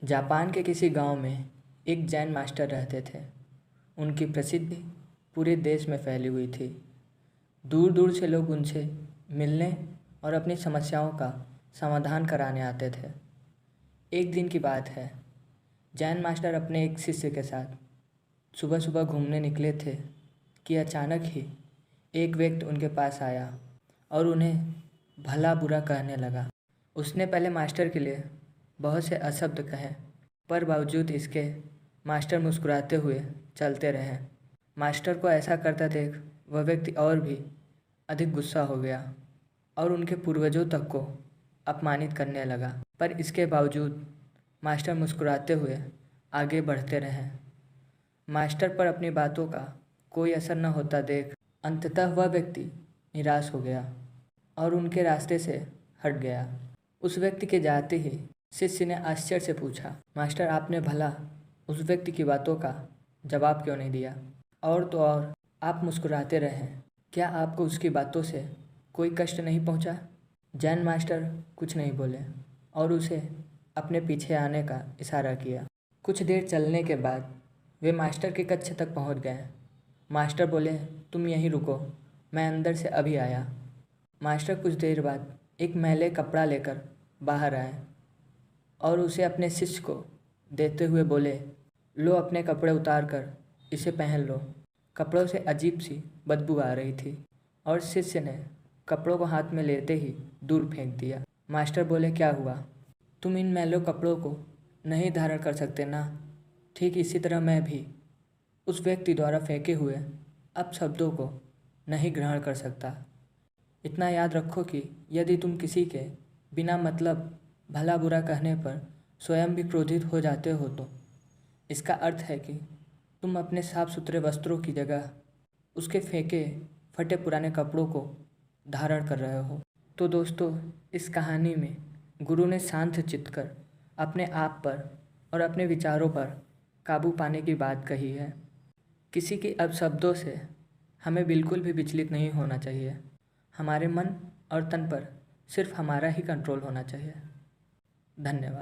Japan के किसी गांव में एक जैन मास्टर रहते थे। उनकी प्रसिद्धि पूरे देश में फैली हुई थी। दूर दूर से लोग उनसे मिलने और अपनी समस्याओं का समाधान कराने आते थे। एक दिन की बात है, जैन मास्टर अपने एक शिष्य के साथ सुबह सुबह घूमने निकले थे कि अचानक ही एक व्यक्ति उनके पास आया और उन्हें भला बुरा कहने लगा। उसने पहले मास्टर के लिए बहुत से अशब्द कहे, पर बावजूद इसके मास्टर मुस्कुराते हुए चलते रहे। मास्टर को ऐसा करता देख वह व्यक्ति और भी अधिक गुस्सा हो गया और उनके पूर्वजों तक को अपमानित करने लगा। पर इसके बावजूद मास्टर मुस्कुराते हुए आगे बढ़ते रहे। मास्टर पर अपनी बातों का कोई असर न होता देख अंततः वह व्यक्ति निराश हो गया और उनके रास्ते से हट गया। उस व्यक्ति के जाते ही शिष्य ने आश्चर्य से पूछा, मास्टर आपने भला उस व्यक्ति की बातों का जवाब क्यों नहीं दिया? और तो और आप मुस्कुराते रहे, क्या आपको उसकी बातों से कोई कष्ट नहीं पहुंचा? जैन मास्टर कुछ नहीं बोले और उसे अपने पीछे आने का इशारा किया। कुछ देर चलने के बाद वे मास्टर के कक्ष तक पहुंच गए। मास्टर बोले, तुम यहीं रुको, मैं अंदर से अभी आया। मास्टर कुछ देर बाद एक मैले कपड़ा लेकर बाहर आए और उसे अपने शिष्य को देते हुए बोले, लो अपने कपड़े उतार कर इसे पहन लो। कपड़ों से अजीब सी बदबू आ रही थी और शिष्य ने कपड़ों को हाथ में लेते ही दूर फेंक दिया। मास्टर बोले, क्या हुआ? तुम इन मैलों कपड़ों को नहीं धारण कर सकते ना? ठीक इसी तरह मैं भी उस व्यक्ति द्वारा फेंके हुए अपशब्दों को नहीं ग्रहण कर सकता। इतना याद रखो कि यदि तुम किसी के बिना मतलब भला बुरा कहने पर स्वयं भी क्रोधित हो जाते हो तो इसका अर्थ है कि तुम अपने साफ सुथरे वस्त्रों की जगह उसके फेंके फटे पुराने कपड़ों को धारण कर रहे हो। तो दोस्तों, इस कहानी में गुरु ने शांत चित्त कर अपने आप पर और अपने विचारों पर काबू पाने की बात कही है। किसी के अपशब्दों से हमें बिल्कुल भी विचलित नहीं होना चाहिए। हमारे मन और तन पर सिर्फ हमारा ही कंट्रोल होना चाहिए। धन्यवाद।